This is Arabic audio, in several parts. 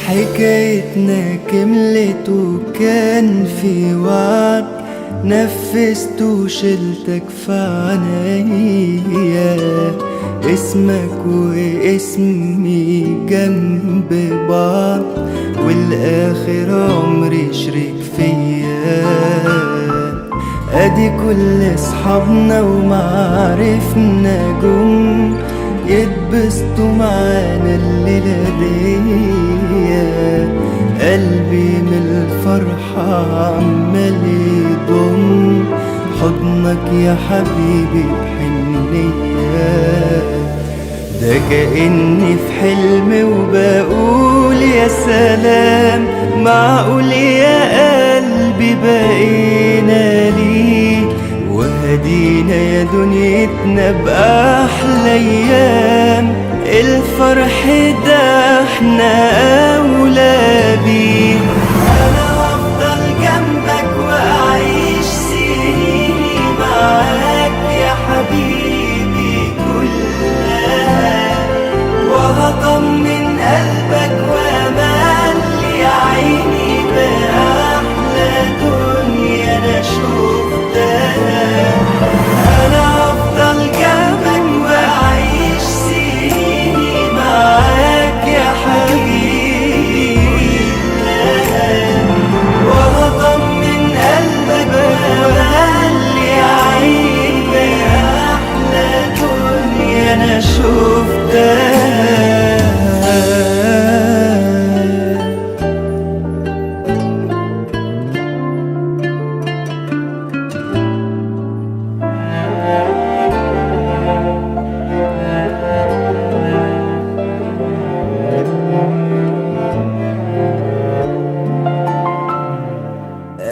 حكايتنا كملت وكان في وعد، نفذت وشلتك في عنايا. اسمك واسمي جنب بعض، والاخر عمري شريك فيا. ادي كل اصحابنا ومعارفنا جم يتبسطوا معانا الليلة دي. قلبي من الفرحة عمال يضم حضنك يا حبيبي بحنية. ده كأني في حلم وبقول يا سلام، معقول يا قلبي بقينا ليه وهدينا يا دنيتنا بأحلى أيام. الفرح ده احنا أولى بيه. أنا هفضل جنبك وأعيش سنيني معاك يا حبيبي كلها، وهطمن قلبك وأملي عيني بأحلى دنيا أنا شفتها. أنا هفضل جنبك وأعيش سنيني معاك يا حبيبي كلها، وهطمن قلبك وأملي عيني بأحلى دنيا أنا شفتها.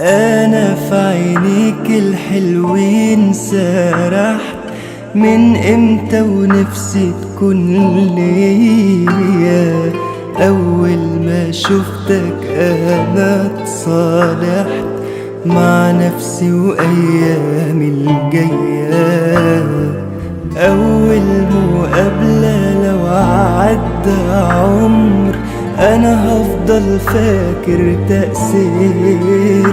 أنا في عينيك الحلوين سرحت من امتى ونفسي تكون ليا. أول ما شفتك أنا اتصالحت مع نفسي وأيامي الجاية. أول مقابلة لو عدى عمر أنا هفضل فاكر تأثيرها،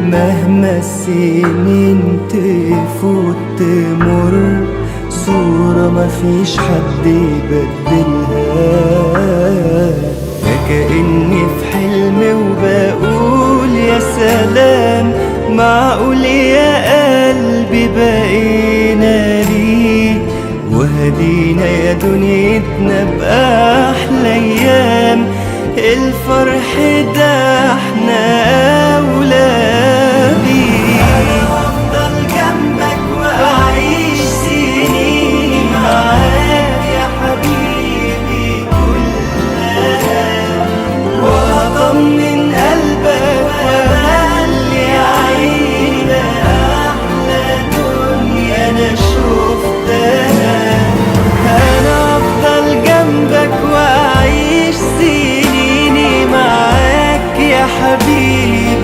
مهما السنين تفوت تمر صورة مفيش حد يبدلها. فكأني في حلم وبقول يا سلام، معقول يا قلبي بقينا ليه وهدينا يا دنيتنا بأحلى أيام. الفرح ده احنا أولى بيه. أنا هفضل جنبك وأعيش سنيني معاك يا حبيبي كلها، وهطمن قلبك وأملي عيني بأحلى دنيا أنا شفتها. أنا أفضل جنبك وأعيش سنيني معاك يا حبيبي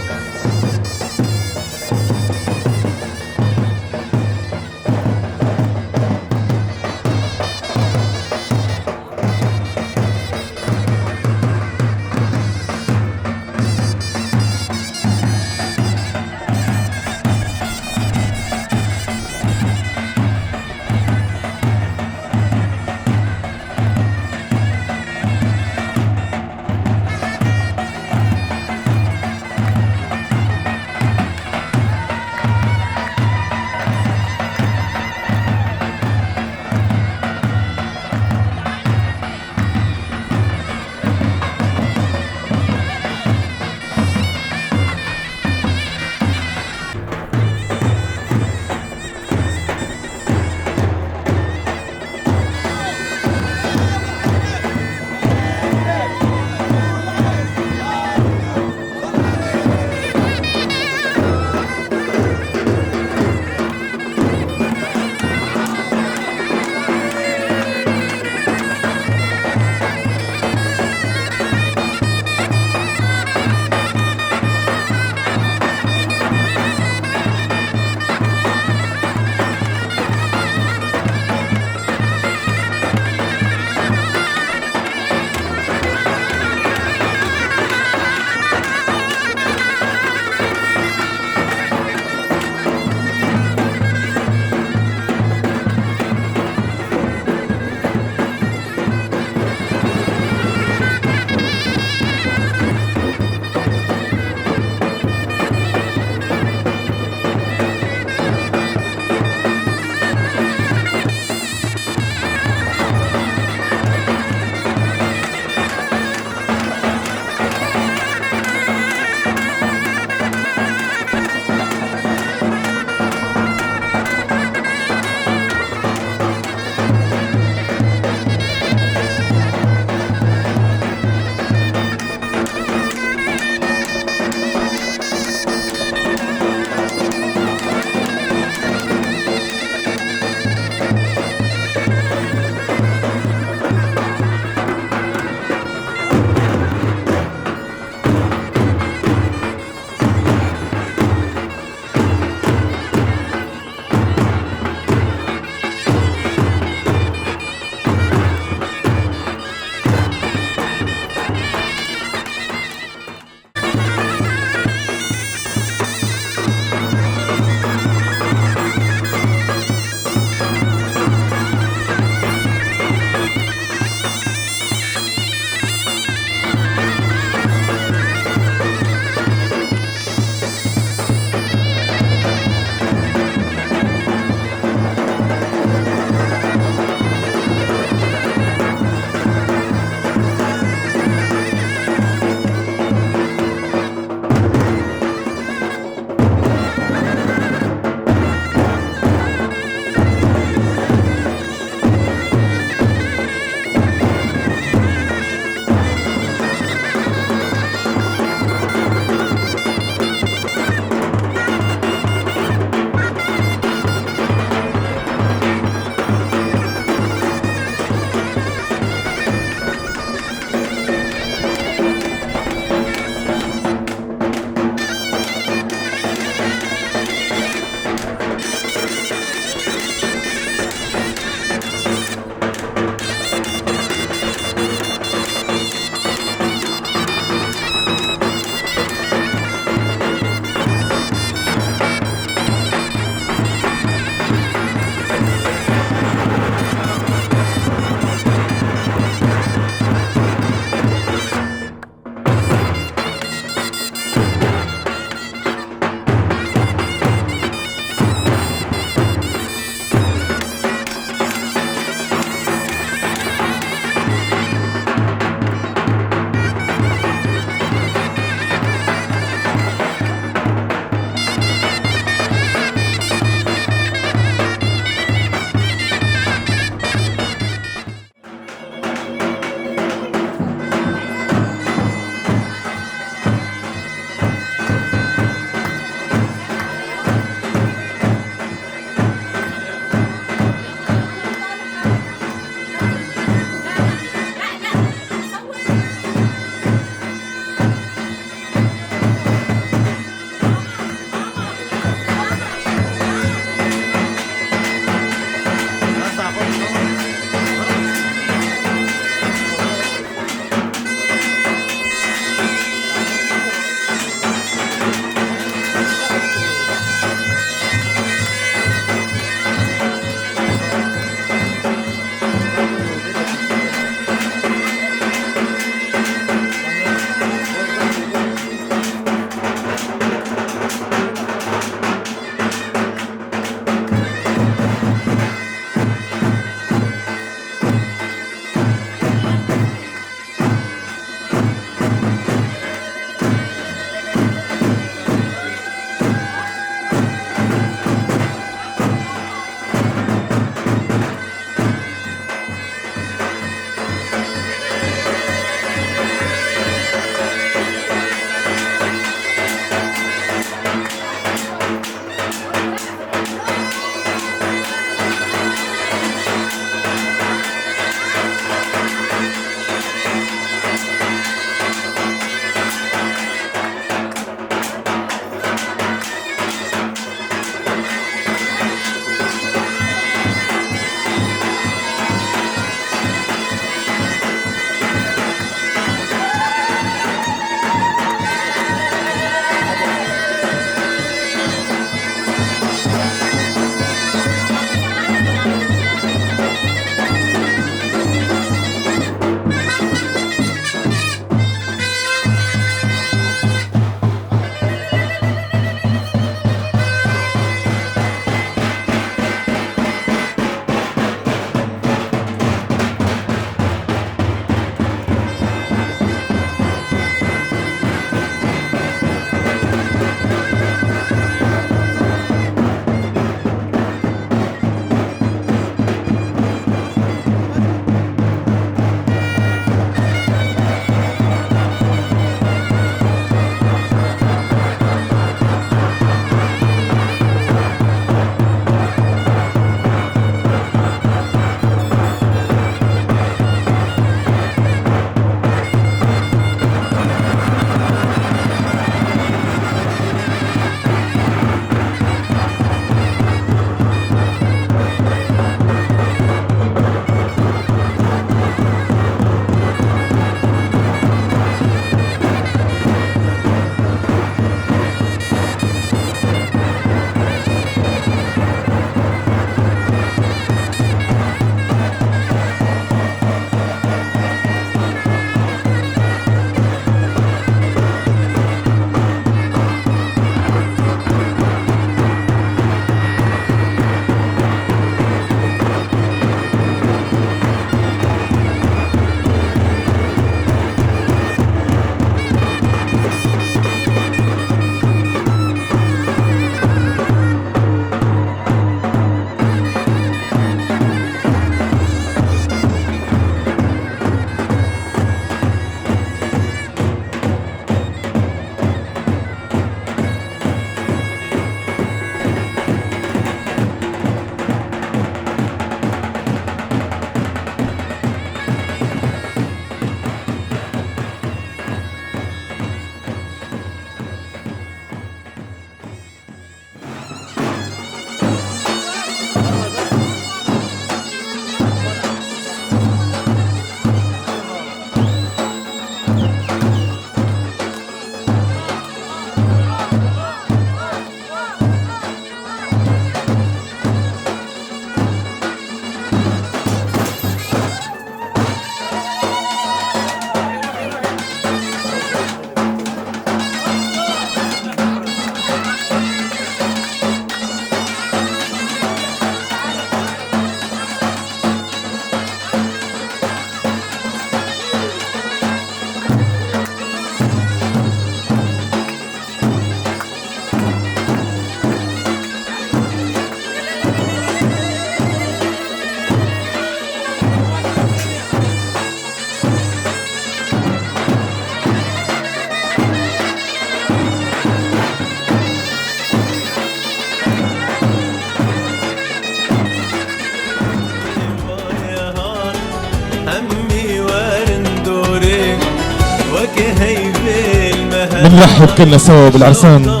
بنرحب كلنا سوا بالعرسان.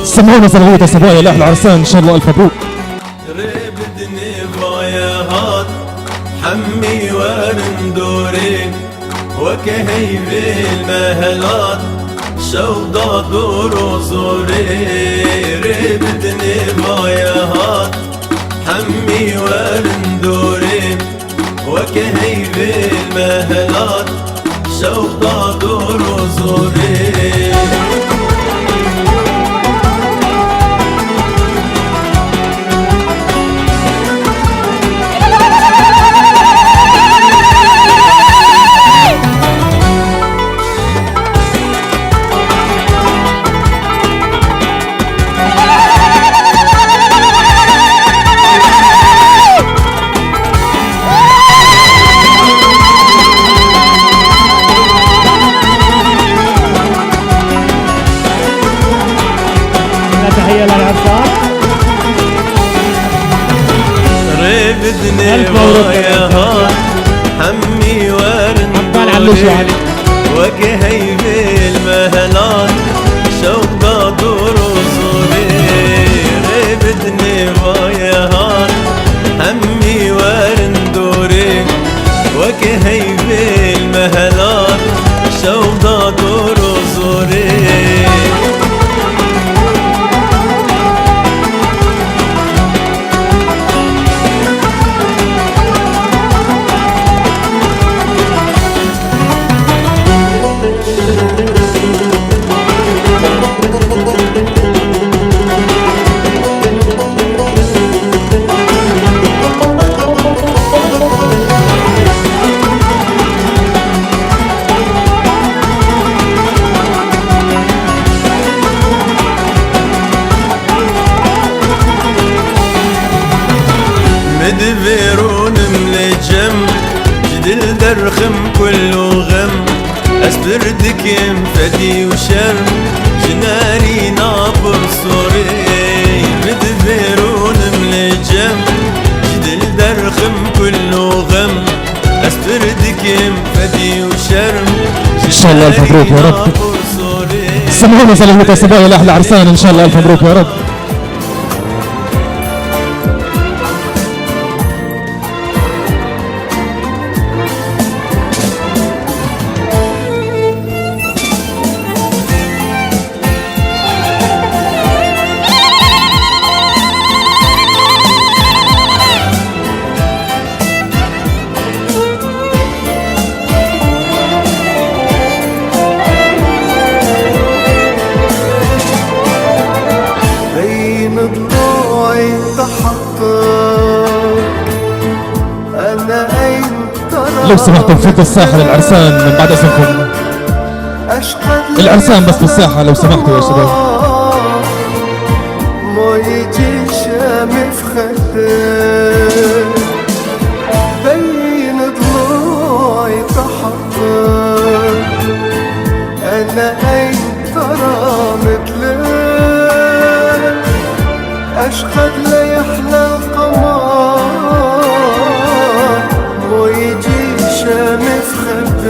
سمعونا زلغوطة صبايا لأهل العرسان إن شاء الله ألف مبروك. ربدني ضايهات حمي ورندورين وكهيب المهلات شوضة دور زوري. ربدني ضايهات حمي ورندورين وكهيب المهلات شوضة دور زوري. تحية للعرسان. ربدني ضايهات حمي ورندورين وكهيب المهلات شوقة دور زوري. ربدني ضايهات حمي ورندورين وكهيب المهلات شوقة دور زوري. مدبرون ملجم جدل درخم كله غم أسبردك ينفدي وشرم جناري نابر صوري. مدبرون ملجم جدل درخم كله غم أسبردك ينفدي وشرم إن شاء الله ألف مبروك يا رب. سمعونا زلغوطة صبايا لأهل العرسان إن شاء الله ألف مبروك يا رب. لو سمحتم فوق الساحة للعرسان من بعد اسمكم. العرسان بس بالساحة لو سمحتوا يا شباب. ما يجي شامي في خدك بين ضلوعي تحطك انا اين ترى مثلك اشقد ليحلى القمر ما يجي شامي في خدك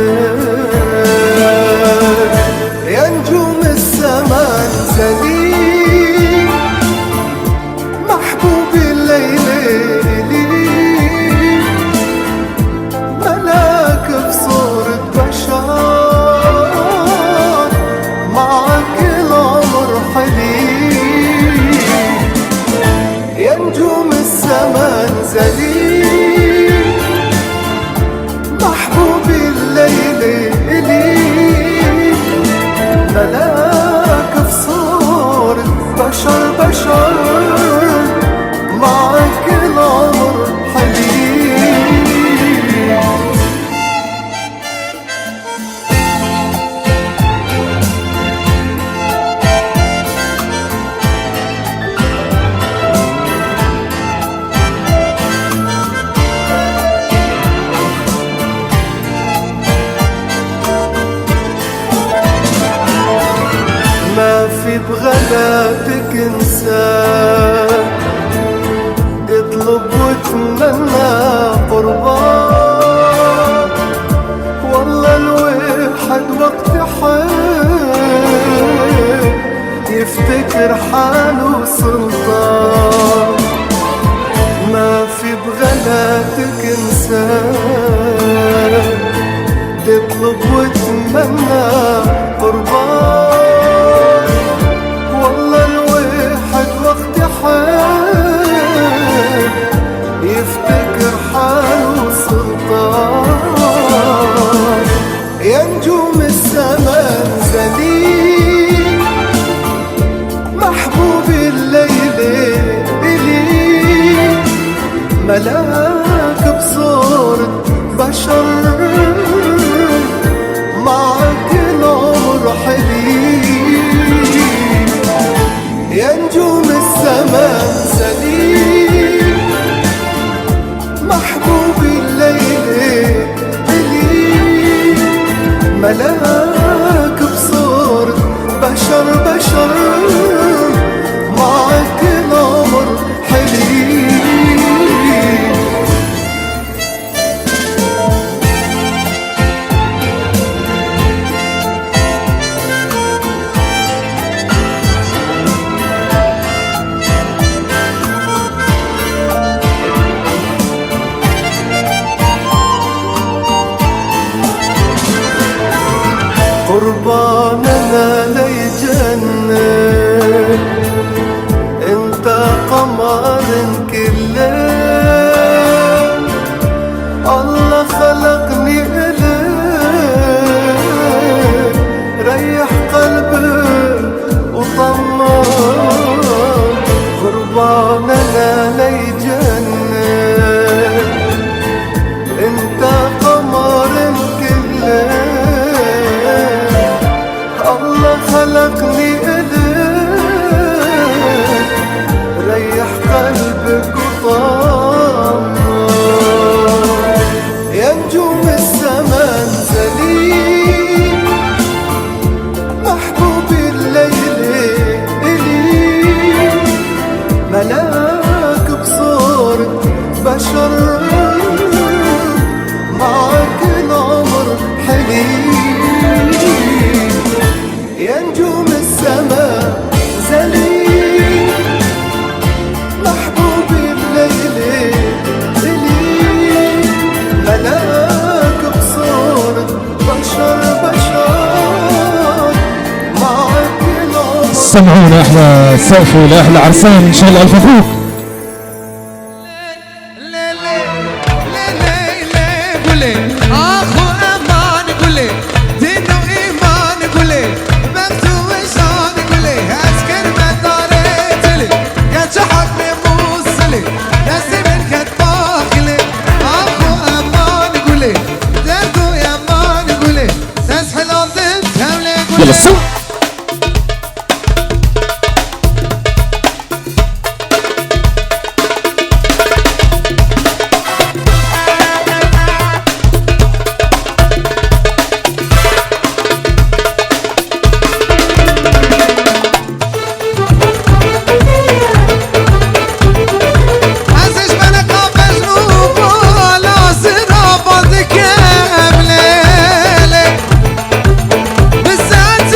يا نجوم السما انزلي محبوبي الليلي ملاك بصورة بشر معك العمر حليم يا نجوم السما انزلي محبوبي الليلي ملاك بصورة بشر معك العمر حليم. ما في بغلاتك انسان اطلب واتمنى قربان والله الواحد وقت يفتكر حاله سلطان، ما في بغلاتك انسان تطلب وتمنى قربان. والله الواحد وقت حال يفتكر حاله سلطان. يا نجوم السماء زليل محبوبي الليل إلي، ملاك بصورة بشر معك العمر حليل. يا نجوم السماء زليل محبوبي الليل إلي، ملاك بصورة بشر معك العمر حليل. قرباننا ليجنن انت قمر كل ليل، الله خلقني إليك ريح قلبك وطمن. قرباننا ليجنن انت قمر كل ليل، الله خلقني إليك ريح قلبك وطمن. يا نجوم السماء زليل محبوبي الليل إلي، ملاك بصورة بشر معك العمر حليل. يا نجوم السماء زليل محبوبي الليل إلي، ملاك بصورة بشر معك العمر. سمعونا احلى سقفوا لاحلى عرسان ان شاء الله. الف مبروك. يلا سوا. بالساعة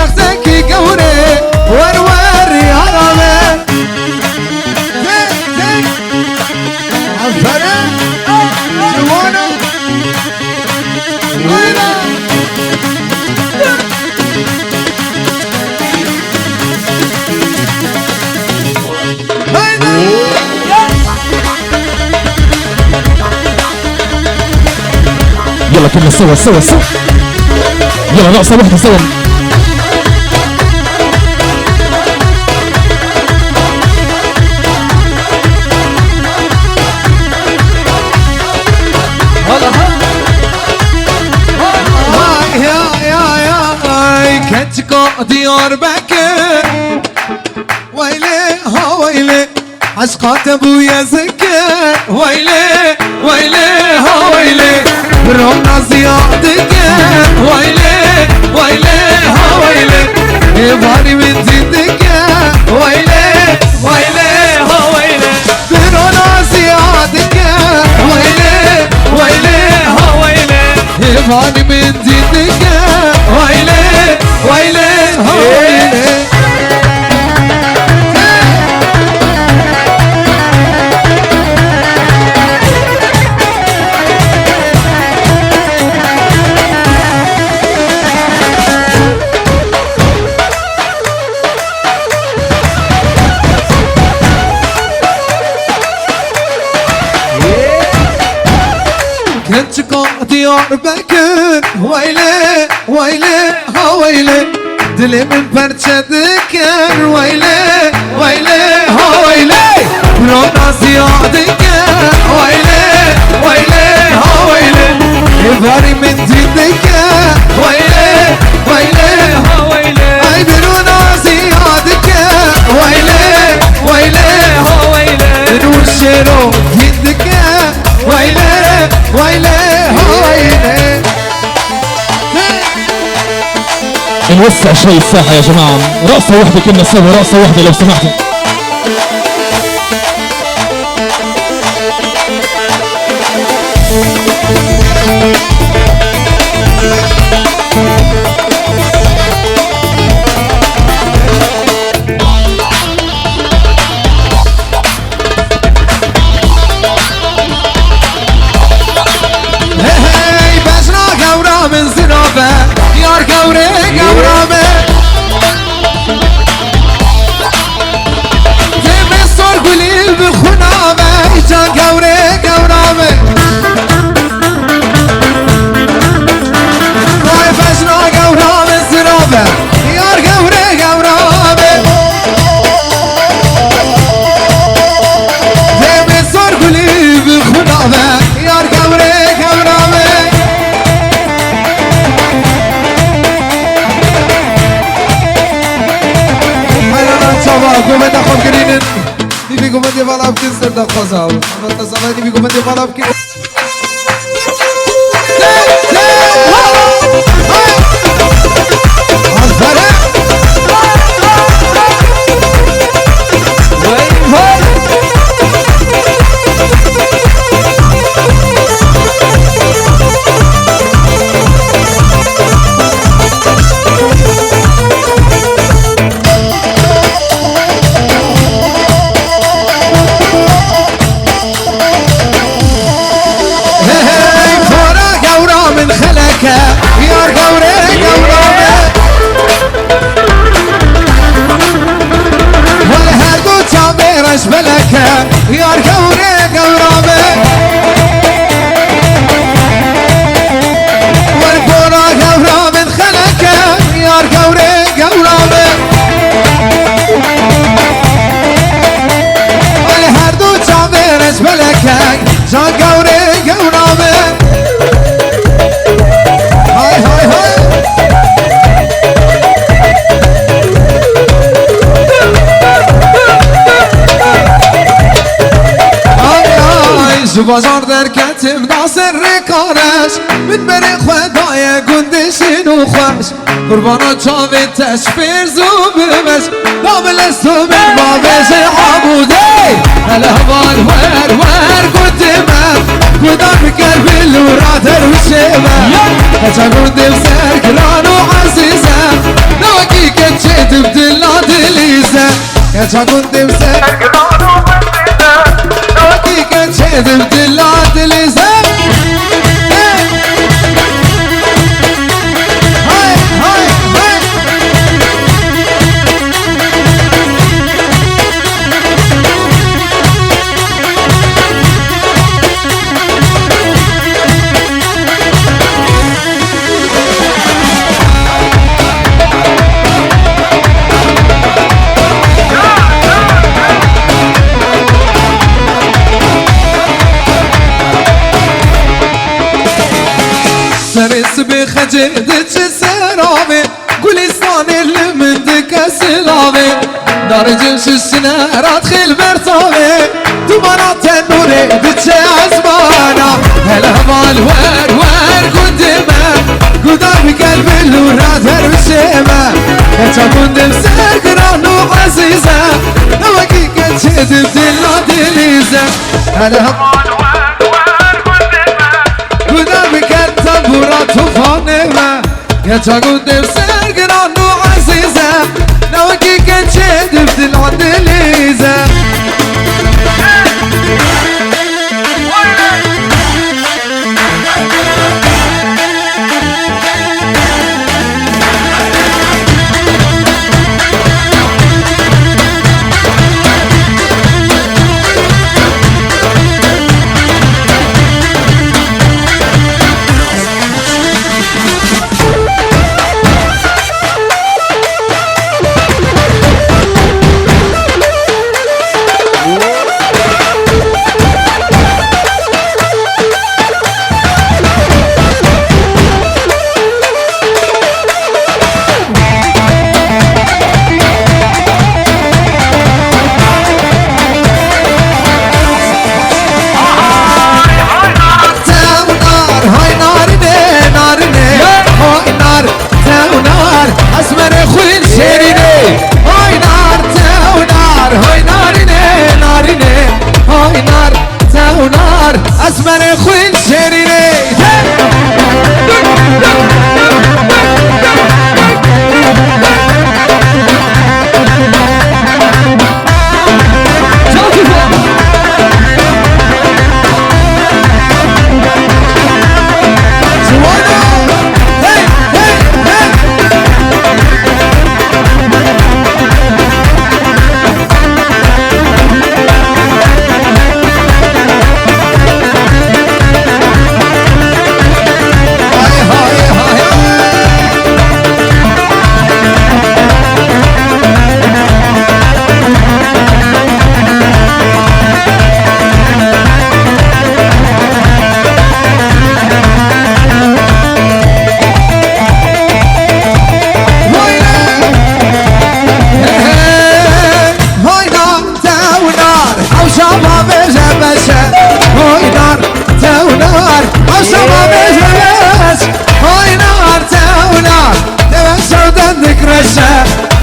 بختكي قوري ورور يا رامي عفرة جوانا وينا يلا كلنا سوا سوا سوا. يلا ناقصة واحدة سوا. كنتكو ديار بكر ويلي ها ويلي عشقات ابويا زكر ويلي ويلي ها ويلي رونا زيادك ويلي ويلي ها ويلي باري من زندك ويلي ويلي ها ويلي رونا زيادك ويلي ويلي ها ويلي باري من زندك ويلي ويلي ها ويلي كنتكو ديار بكر ويلي ويلي ها ويلي دلي من برشة ذكر ويلي ويلي ها ويلي رونا زيادك ويلي ويلي ها ويلي باري من زندك ويلي ويلي ها ويلي اي برونا زيادك ويلي ويلي ها ويلي نور شيرو زندك ويلي ويلي ها ويلي نوسع شوي الساحة يا جماعة. رقصة واحدة كلنا سوا، رقصة واحدة لو سمحتوا. هي بجنا قورا من زنابه يار قوري قورامه تبي صور قليل بخنامه جان قوري قورامه هي بجنا قورا من زنابه يار قوري قورامه تبي صور قليل بخنامه يار قوري قورامه Gomenda khom kirinin Nibi gomende vala apkin serda khozav Amata samay nibi gomende vala apkin Azbara يار قوري قورامه والهردو تعبيرش بلكه يار قوري قورامه والقورا قورا من خلكه يار قوري قورامه والهردو تعبيرش بلكه جان قوري قورامه هاي هاي هاي شو بازار در کتم ناصر رکارش من بری خدای گندشین و خوش قربانا چاوی تشفیر زوبمش نامل استو من بابش عبوده الهوال ور قدمم قدام بکر بلورات روشمم هجا گندم سرکران و عزیزم نوکی تكون دمسة حقيقة شهد بدلات لزم سرس بخجدت السرابي قولستان اللي من دك سلابي دار جنش السنارات خيل مرتابي دمرات النوري دتش عزمانا هلا بالوار وار قدما قدام قلب الوراد هرشيما كتكون دمسر قرانو عزيزة نواكي كتشد بدلا دليزة هلا بالوار وار قدما قدام تنبورات وفانمة يا تقول دمسر قرانو عزيزة نواكي كتشد بدلا دليزة أسمر خوين شريني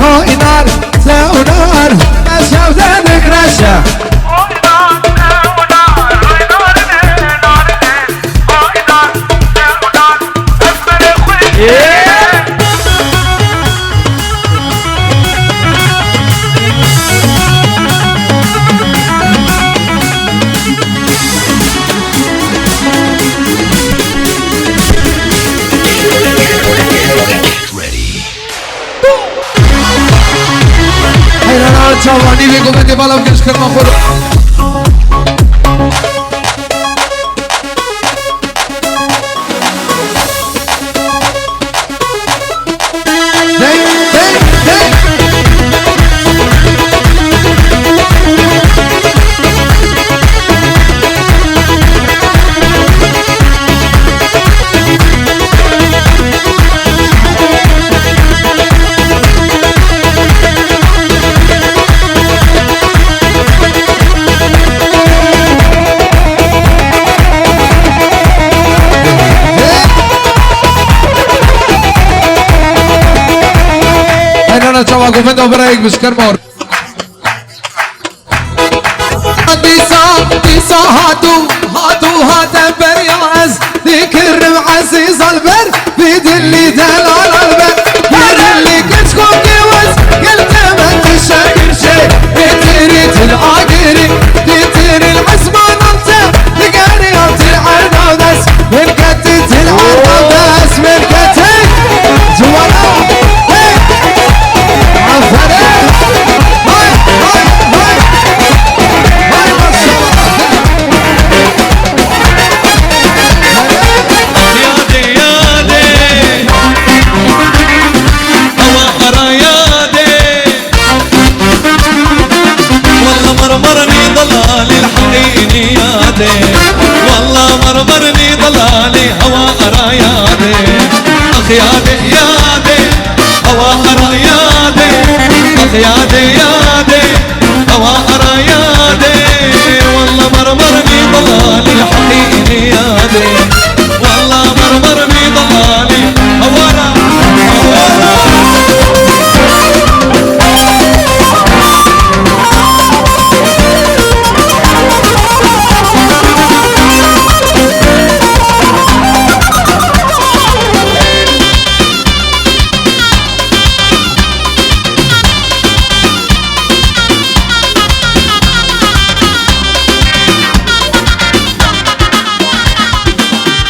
هاي نار تاونار أشهد أنك رشا Ciao, Nive, come ti va la scherma fuori? Ciao, commento break, schermo. ديسا هاتو هات برياز ذكر عزيز البر بيد اللي دلال البر بيد اللي كتكون جوز قلت ما تشكر شيء اخيادي يادي هوارة يادي والله مرمرني ضلالي حقيقي يادي والله مرمرني ضلالي هوارة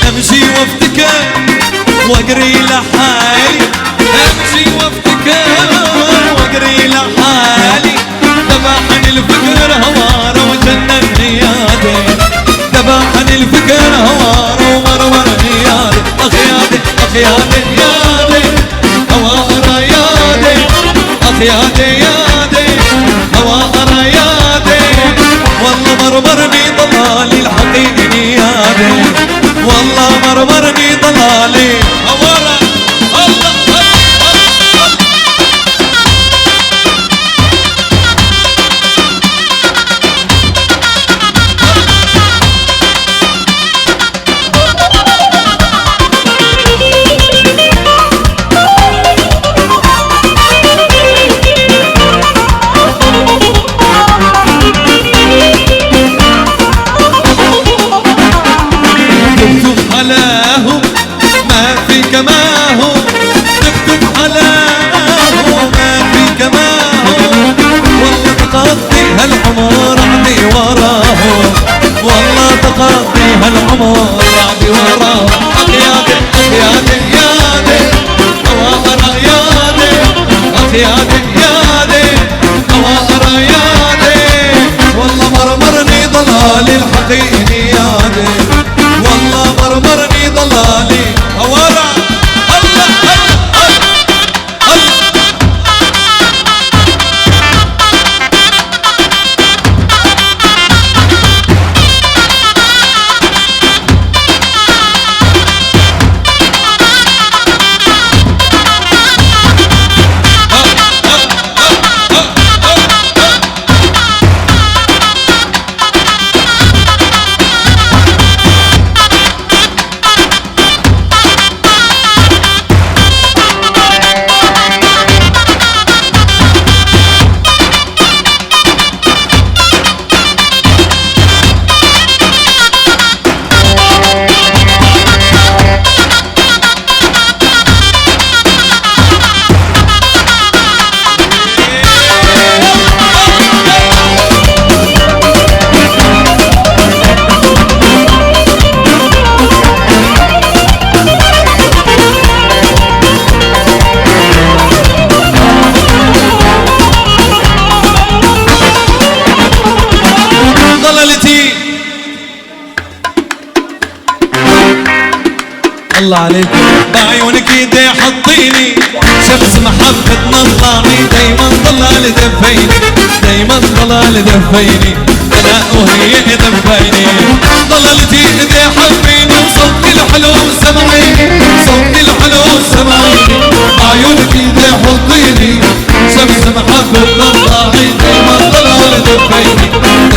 امشي وافتكر واقري لحالي امشي وافتكر واقري لحالي ذبحني الفكر هواره وجنن نيادي ذبحني الفكر هواره ومرمر نيادي اخيادي اخيادي يادي هواره يادي اخيادي يادي هواره يادي والله مرمرني ضلالي الحقيقي نيادي والله مرمرني ضلالي هوارة الله حلاهم ما في كماهم تكتب حلاهم ما في كماهم والله تقضي هالعمر عدي وراهم والله تقضي هالعمر عدي وراهم اخيادي اخيادي يادي هوارة يادي اخيادي يادي هوارة يادي والله مرمرني ضلالي الحقيقي يادي والله مرمرني ضلالي هوارة الله الله عليك بعيونك ايدي حطيني شمس محبتنا طلعني دايما ضلال دفيني دايما ضلال دفيني انا وهي دفيني ضللتي ايدي حبيني وصوتي الحلو سمعيني صوتي الحلو سمعيني بعيونك ايدي حطيني شمس محبتنا طلعني دايما ضلال دفيني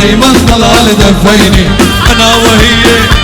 دايما ضلال دفيني انا وهي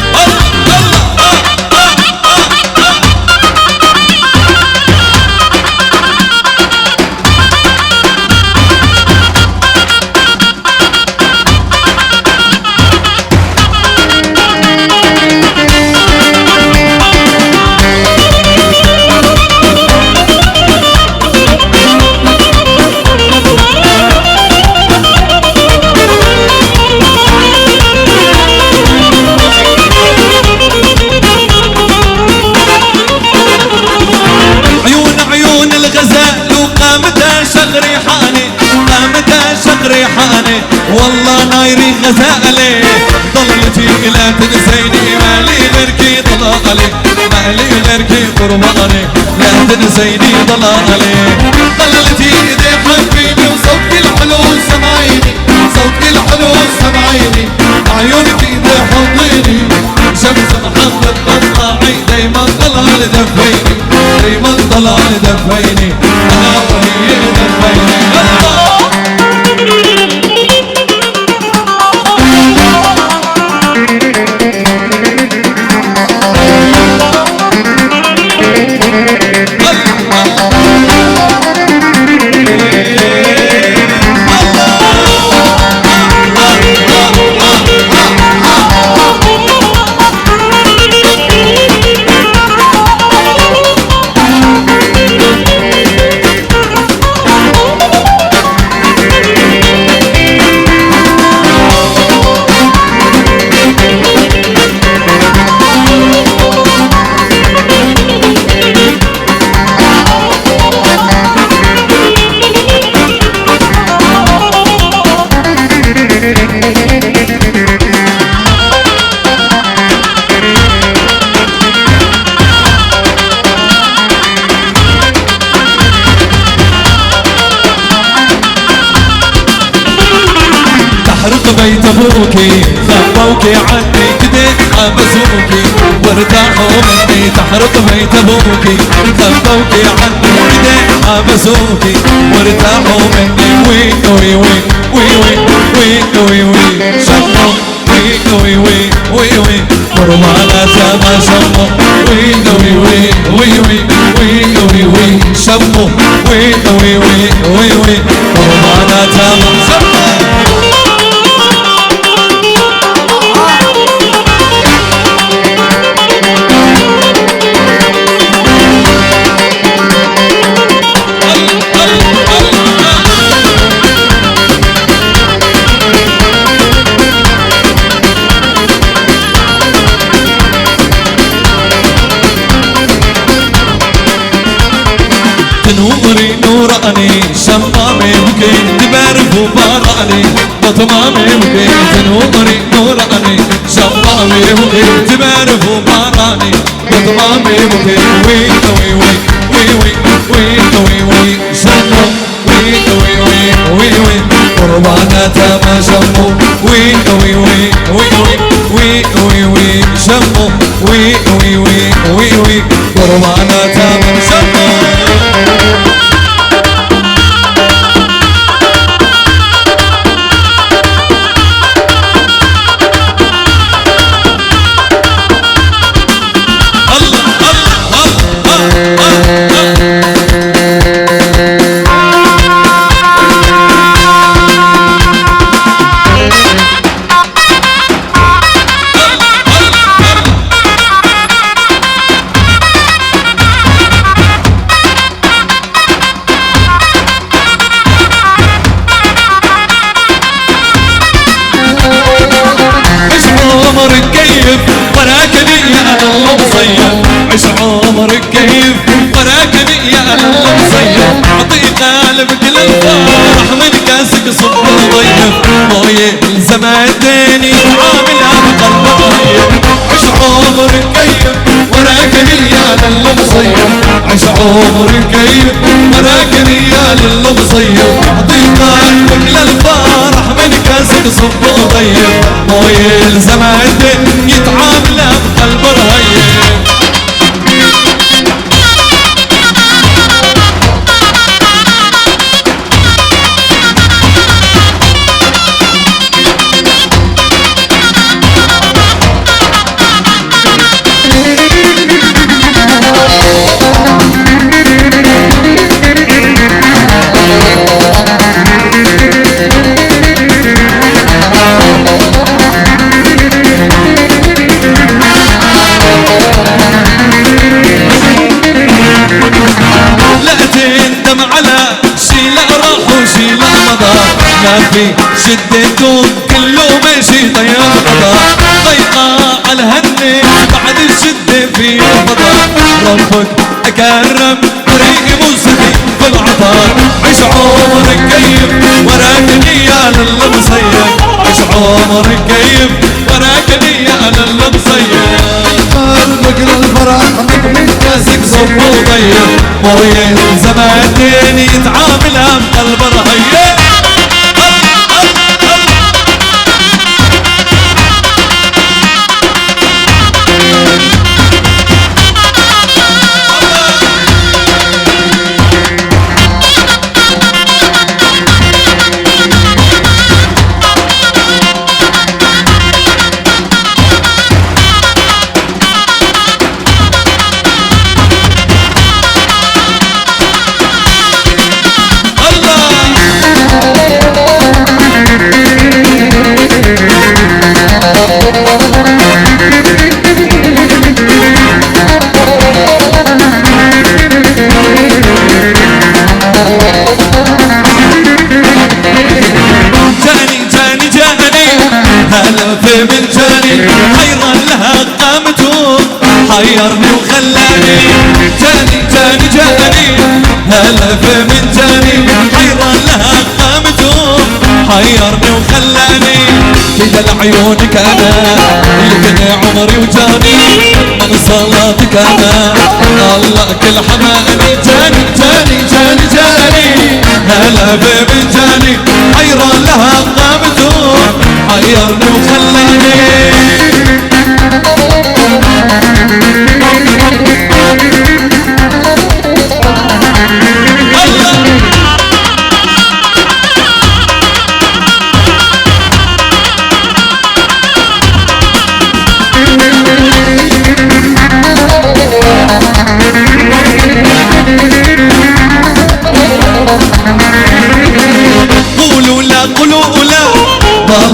والله نايري غزالي ضلتي لا تنسيني مالي غيركي ضلالي مالي غيركي قرباني لا تنسيني ضلالي ضلتي ايدي حبيبي وصوتي الحلو سمعيني صوتي الحلو سمعيني عيونك ايدي حضيني شمس محمد مطلعي دايما ضلال دفيني دايما ضلال دفيني انا وهي دفيني بيت ابوكي خبوكي عني كده حبسوكي وارتاحوا مني تحرق بيت ابوكي خبوكي عني كده حبسوكي وارتاحوا مني وي وي وي وي وي وي وي وي شموا وي وي وي وي وي قربانات ما شموا وي وي وي وي وي وي وي شموا وي وي وي وي قربانات ما شموا نوري نوراني شمامي بكيت تبارك وباراني بطمامي بكيت نوري نوراني شمامي بكيت تبارك وباراني بطمامي بكيت وي وي وي وي وي وي وي شمو وي وي وي وي وي قربانات ما شمو وي وي وي وي وي وي وي شمو وي وي وي وي قربانات ما شمو عيش عمرك كيف وراكني يا الله مصيف اعطي قلبك للفرح من كاسك صب ضيف مويه الزمان الديني عاملها بقلب طيب عيش عمرك كيف وراكني يا الله مصيف عيش عمرك كيف وراكني يا الله مصيف اعطي قلبك للفرح من كاسك صب ضيف مويه الزمان الديني يتعاملها بقلب رهيب ما في شدتهم كله ماشي طيب قضاء ضيقة على هني بعد الشدة في الفضاء ربك أكرم طريق موسمي في العطاء عيش عمرك كيف وراك نية للمصيف عيش عمرك كيف وراك نية للمصيف قلبك للفرح من كاسك صب وضيف مويه زمان تاني يتعاملها بقلب رهيب من جاني حيران لها قامته حيرني وخلاني جاني هلف من جاني حيران لها قامته حيرني وخلاني كده لعيونك انا اللي عمري وجاني من صلاتك انا الله كل حماني جاني هلف من جاني حيران لها قامته حيرني وخلاني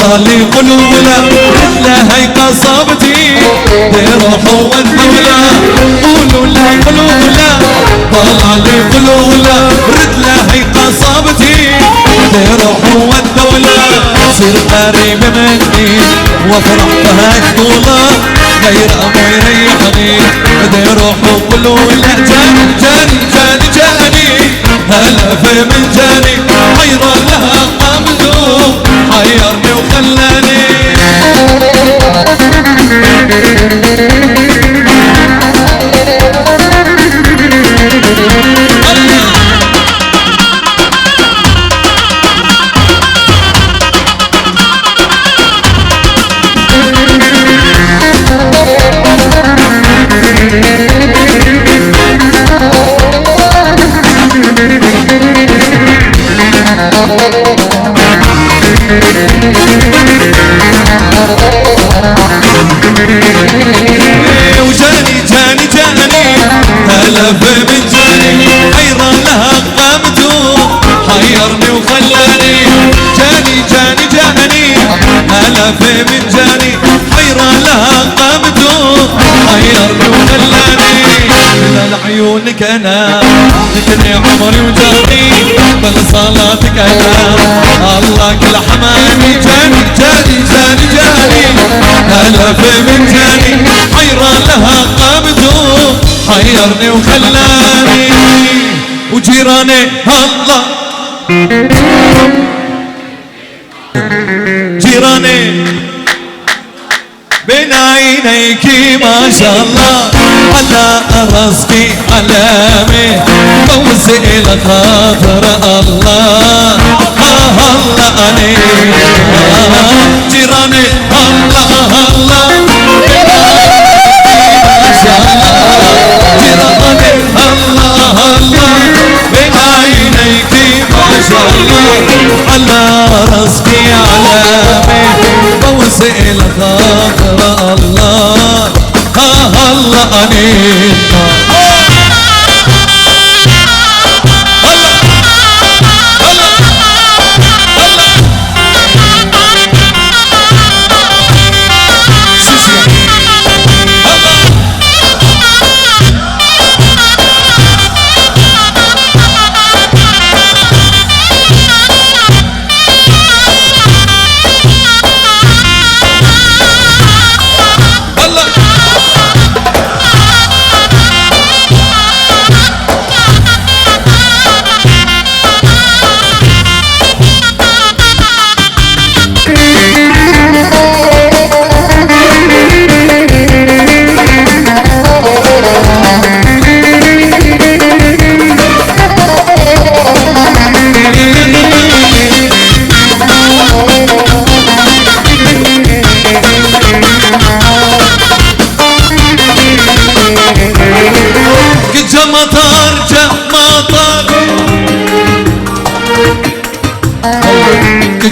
ضلالي قلوبنا لا هي قصبتي بروحه والدولة قولوا لا قلوبنا ضلالي قلوبنا رد لا هي قصبتي بروحه والدولة صير قريب مني وافرح بهالطولة غير أمو يريحني بدي روحه قولوا لا جاني جاني جاني جاني هلف من جاني حيران لها قامته حيرني وخلاني وجاني جاني جاني هلف من جاني حيران لها قامته حيرني وخلاني جاني جاني جاني هلف من جاني حيران لها قامته حيرني وخلاني لعيونك انا ذكرني عمري وجاني بل صلاتك انا الله كل حماني جاني جاني جاني جاني هلف من جاني حيران لها قامته حيرني وخلاني وجيراني الله جيراني بين عينيك ما شاء الله على راسك علامي فوزي لخاطر الله الله عليك جيراني الله الله ما شاء الله جيراني الله الله بين عينيك ما شاء الله على راسك علامي فوزي لخاطر الله الله عليك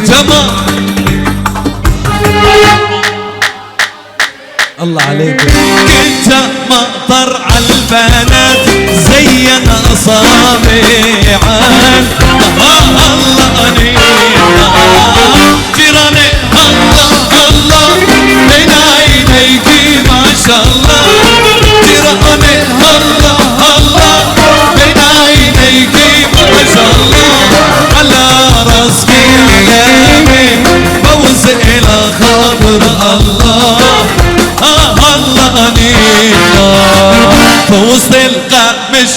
جمال الله عليك كنت مطر عالبنات زين اصابعان الله عليك جيراني الله الله بين عينيك ما شاء الله جيراني الله الله بين عينيك ما شاء الله على راسك علامي فوز الى خاطر الله الله علينا فوسط القمش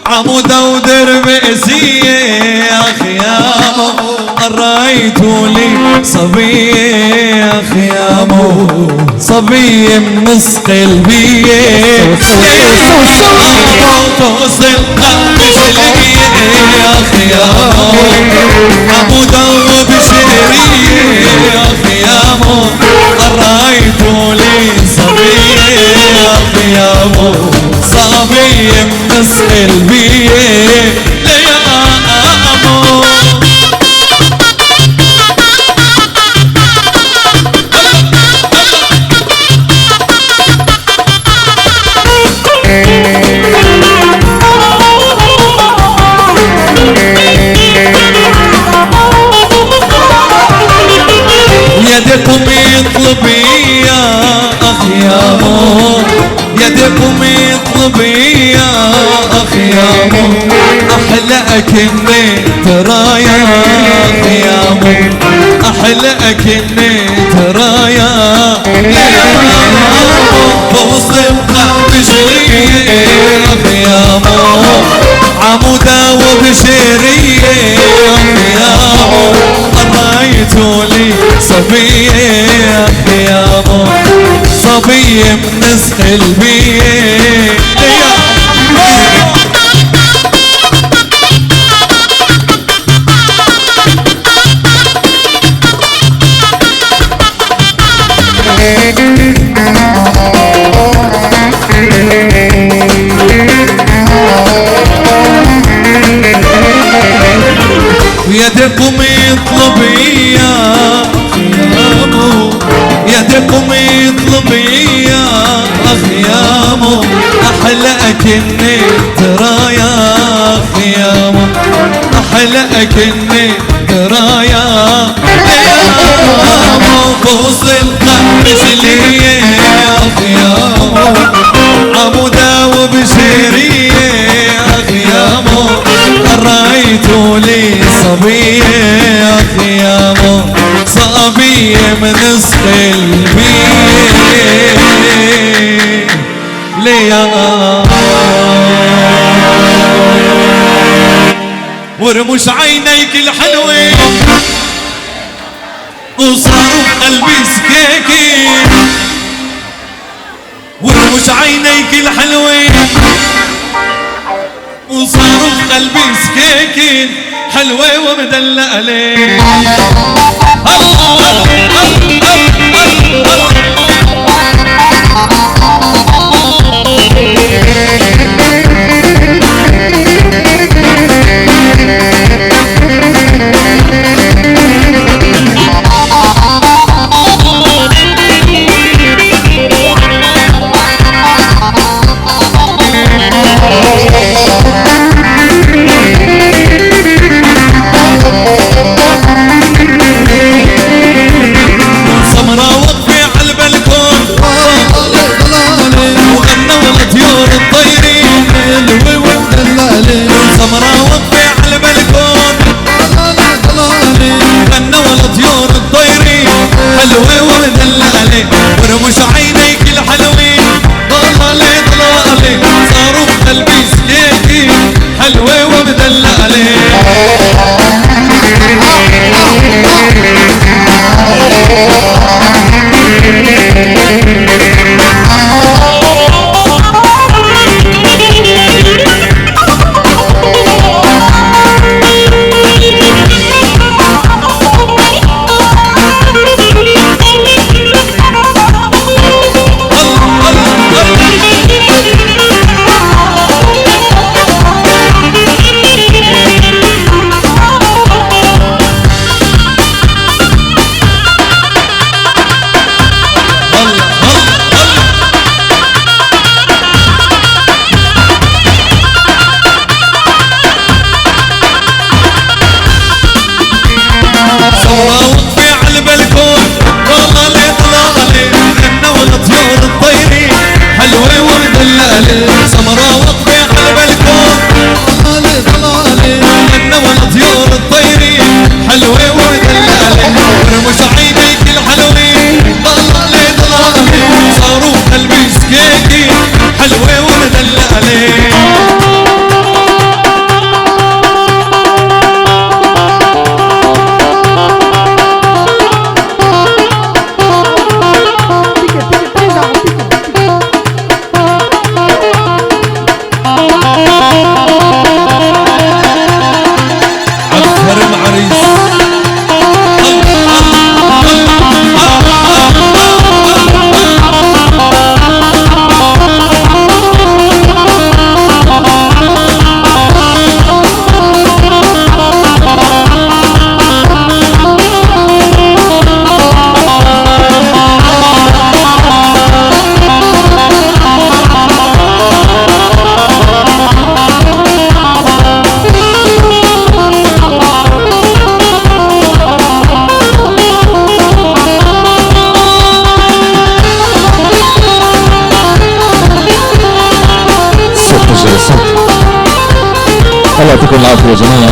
عمودة ودربسية يا خيامو قريتوا لي صبية يا خيامو صبية من نص قلبية فوسط القمش يا خيامو خيامو عمودا وبشيرية خيامو رايتو لي صبية خيامو صبي مسئل بيه ليامو يدكم يطلبية أخيامو يدكم يطلبية أخيامو أحلى أكني ترايا أخيامو أحلى أكني ترايا بوصل بشرية أخيامو عمودا وبشرية أخيامو رايتو لي صبية خيامو صبية منسخ البيه يدكم يطلبية خيامو يدكم يطلبية خيامو أحلى أكني ترايا خيامو أحلى أكني ترايا خيامو بوصل مثلية خيامو عمودا وبشيرية خيامو رايتو لي صبية خيامو صبية من اسخل بيه ليا ورموش عينيك الحلوة وصاروا قلبي سكاكين ورموش عينيك الحلوة وصاروا في قلبي سكاكين حلوة ومدلقة ليه ورموش عينيك الحلوين ضلالي ضلالي صاروا في قلبي سكيكي حلوة ومدلالي يعطيكم العافيه جميعا،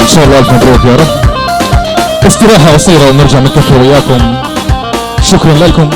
ان شاء الله الف مبروك يا رب. استراحه قصيره ونرجع نكفي وياكم. شكرا لكم.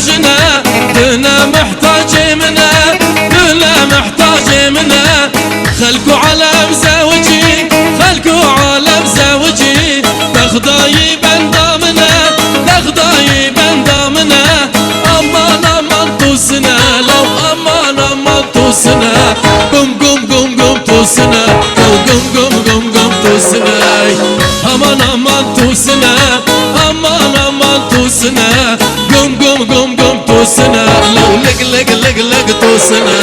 فجنا دنا محتاج منا دنا محتاج منا خلكوا على مزاوجي خلكوا على مزاوجي تخضاي بندامنا تخضاي بندامنا امان امان توسنا لو امان امان توسنا قم قم قم قم توسنا لو قم قم قم قم توسنا امان امان توسنا امان امان توسنا قم قم قم قم توسنا لو لق لق لق لق توسنا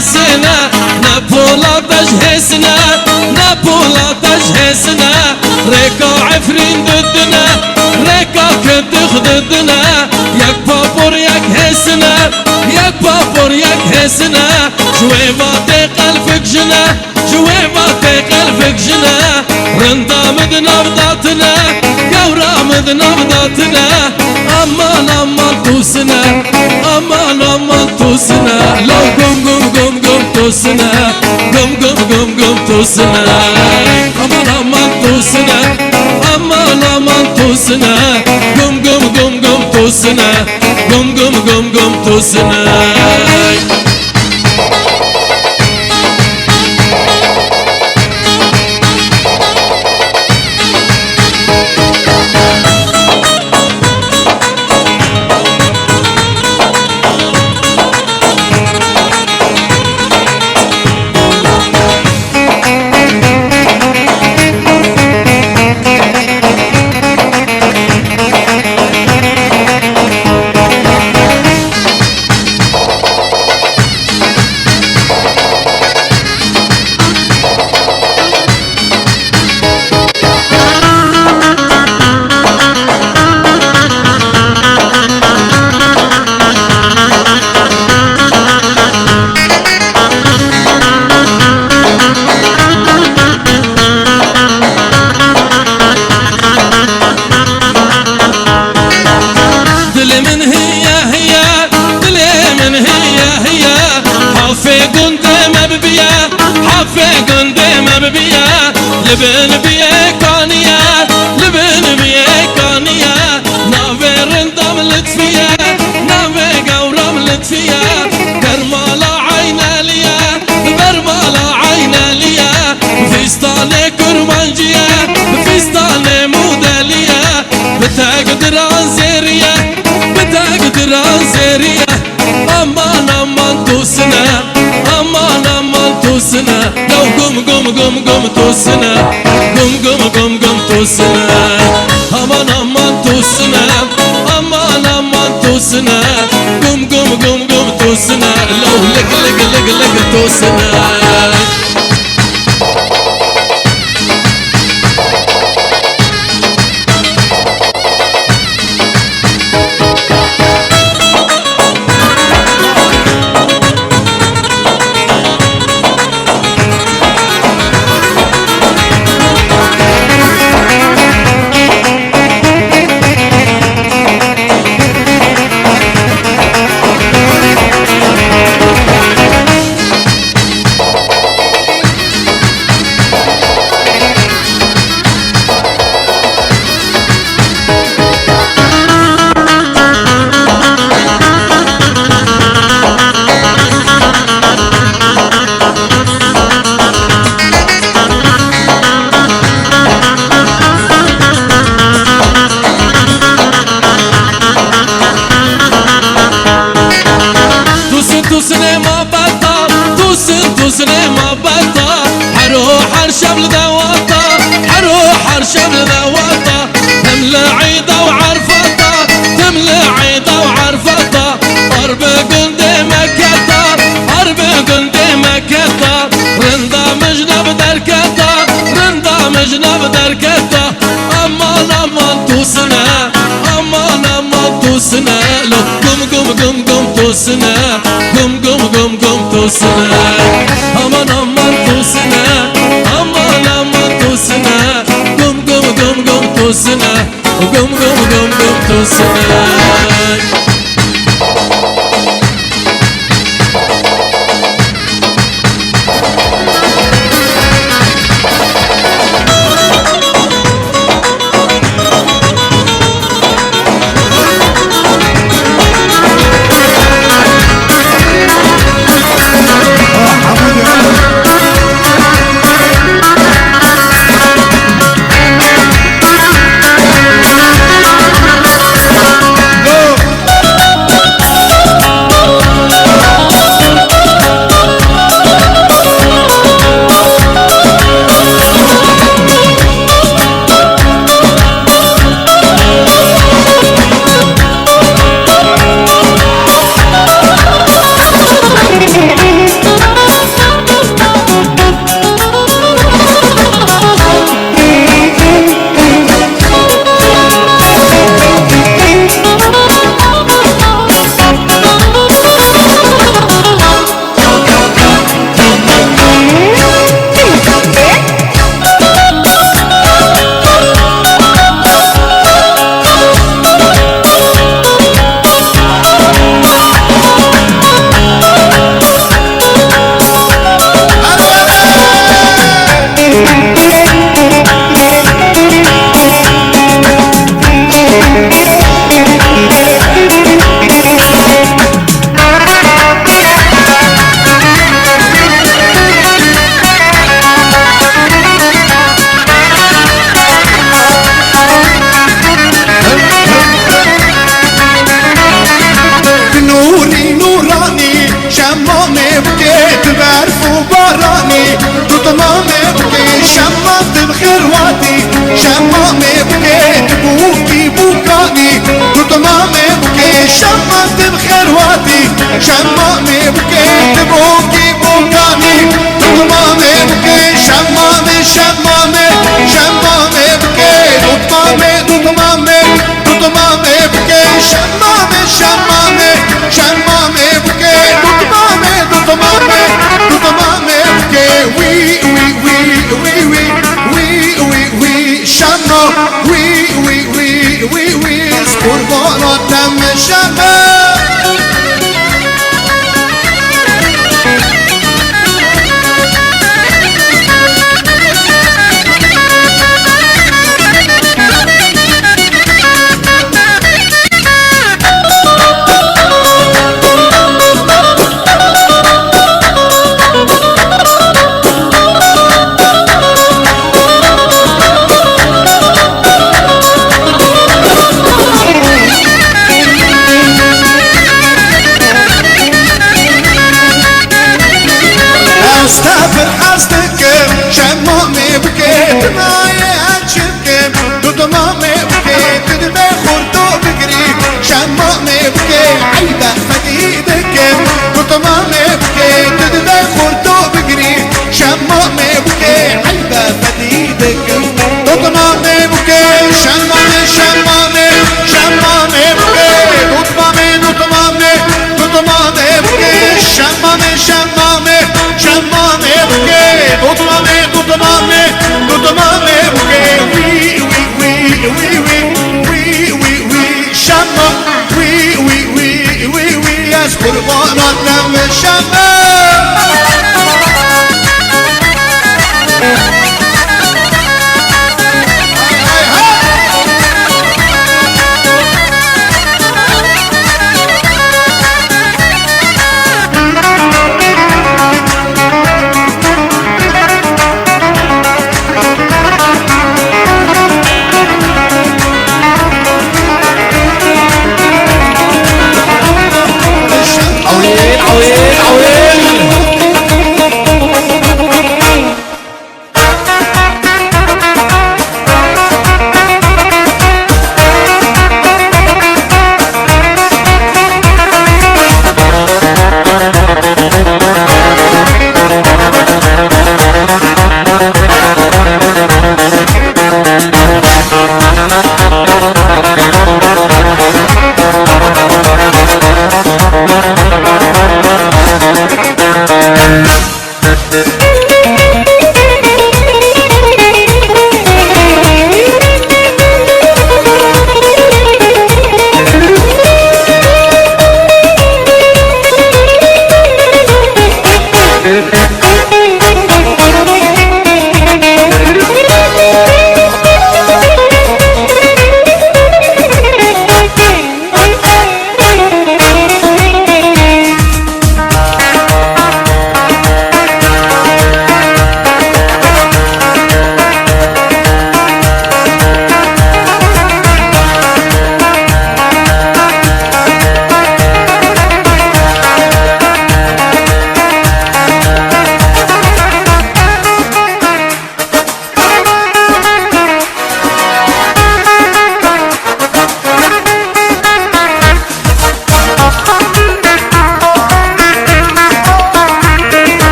سنة نابولا تجهزنا نابولا تجهزنا ريكا عفرين ضدنا ريكا كنت ضدنا ياك بابور ياك هسنا ياك بابور ياك هسنا شوي باتي قلبك جنا شوي باتي قلبك جنا رندا مدنا بضاتنا قورا مدنا بضاتنا امان امان توسنا امان امان توسنا لو قم قم قم قم توسنا قم قم قم قم توسنا امان امان توسنا امان امان توسنا قم قم قم قم توسنا قم قم قم قم توسنا لبن بيكانيا لبن بيكانيا نافر اندم لطفيا نافر قورم لطفيا كرمالا عينا ليا برمالا عينا ليا فيستاني كرمانجيا فيستاني موداليا بتقدر انزيريا بتقدر انزيريا امان امان توسنا امان امان توسنا لو قم قم قم قم توسنا قم قم قم قم توسنا امان امان توسنا امان امان توسنا قم قم قم قم توسنا لو لق لق لق لق توسنا وعرفطة تملى عيدة وعرفطة حرب قدامك الدار حرب قدامك الدار رندا مجنب دركتا رندا مجنب دركتا امان توسنا امان توسنا لو قم توسنا قم توسنا امان توسنا امان توسنا قم توسنا وقم توسنا شمامي بكيت بوكي بوكاني طمامي بكي شمامي شمامي شمامي بكي طمامي طمامي طمامي بكي شمامي شمامي شمامي بكي طمامي طمامي طمامي بكي وي وي وي وي وي وي وي وي شمو وي وي وي وي وي قربان الدم شمو قرباناتنا من شمال عويل عويل عويل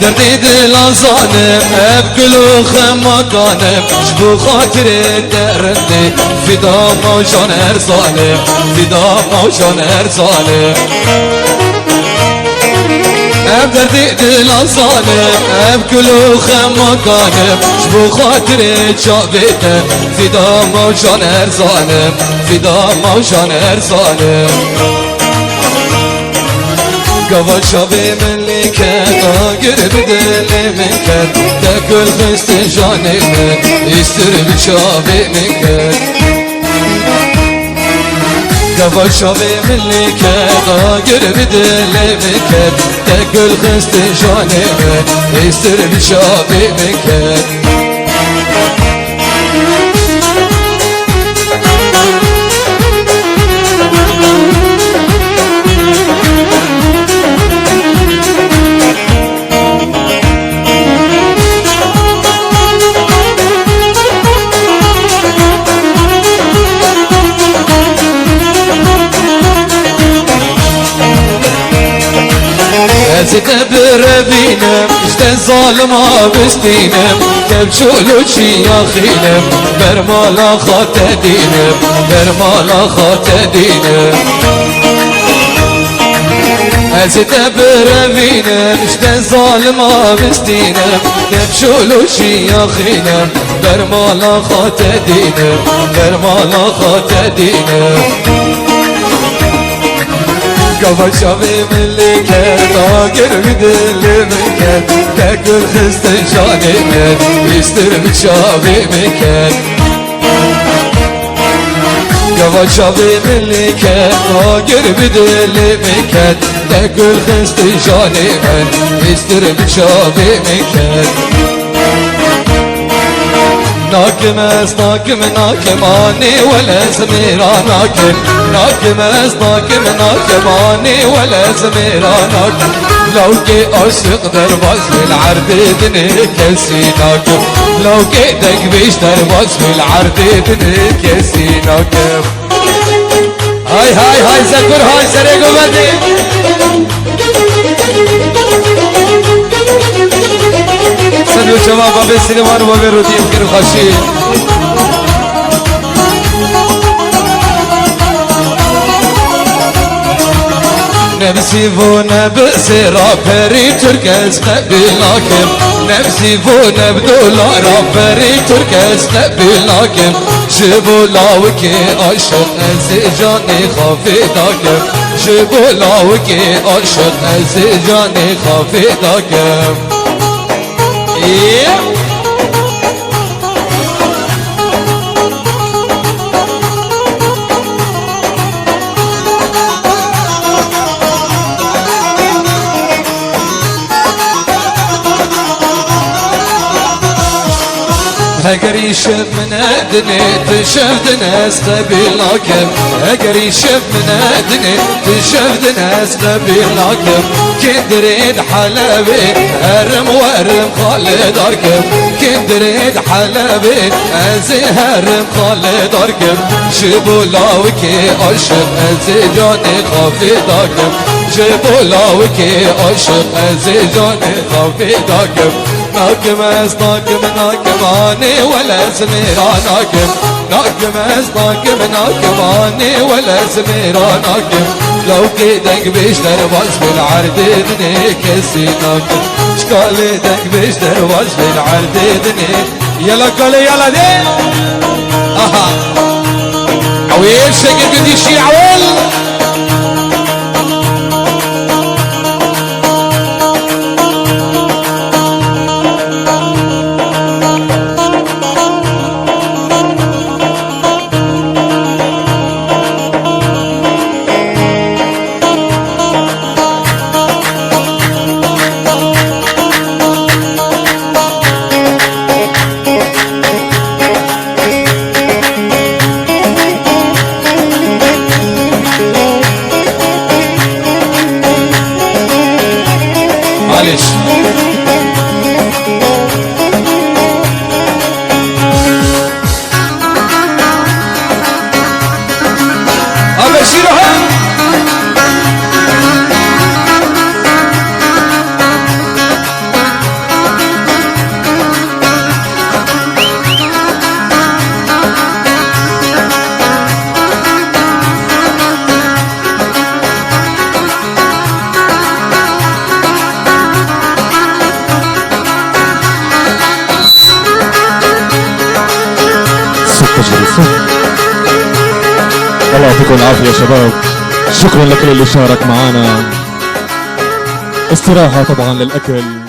دردي دل ظالم بكل مكانم شبو خاطر دردي فدا موجان هر ظالم فدا موجان هر ظالم دردي دل ظالم بكل مكانم شبو خاطر جاويته فدا موجان هر ظالم فدا موجان هر ظالم قبل شبي من اللي كان قرب دلي من كان تاكل خست جاني من يسترب شبي من كان قبل شبي من اللي كان قرب دلي من كان تاكل خست جاني من يسترب شبي من كان تدبر بينا اشتن ظالمة بستينا تبشولو شي يا خينا برمالا خاتدينا برمالا خاتدينا تدبر بينا اشتن ظالمة بستينا تبشولو شي يا خينا برمالا خاتدينا برمالا خاتدينا قبل شبي من اللي كان طاقر بدل من كان تاكل خست جاني من يسترب شبي من كان قبل شبي من اللي كان طاقر بدل من كان تاكل خست جاني من يسترب شبي من كان ناكم ناكم ناكم اني ولا زميرا ناكم ناكم ناكم ناكم اني ولا زميرا ناكم لو كي اشق درباز بالعرض دنيكسي ناكم لو كي دق بيش درباز بالعرض دنيكسي ناكم هاي هاي هاي زكر هاي سرقو بدي سلو شباب بابي سليمان وبابي رودين كيرو خاشي نفسي فونا بسيرا بري تركز قبلاكم نفسي فونا بدولارا بري تركز قبلاكم جبو لاوكي عشق ازجاني خافي داكم جبو لاوكي عشق ازجاني خافي داكم اگر يشب من ادني تشفد ناس قبيلاكم اگر يشب من ادني تشفد ناس قبيلاكم كندريد حلبي هرم ورم خالد اركب كندريد حلبي ازي هرم خالد اركب جبولاوكي اشق ازي جاني خافي داكم جبولاوكي اشق ازي جاني خافي داكم ناكم از ناكم ناكم اني ولا زميرا ناكم ناكم از ناكم ناكم اني ولا زميرا ناكم لو كيدك بيش درباز بالعرض دنيكسي ناكم شكالي دك بيش درباز بالعرض دنيك يلا كالي يلا دي اها عويل شكل قدي شي عويل الله يعطيكم العافية يا شباب. شكرا لكل اللي شارك معنا. استراحة طبعا للأكل.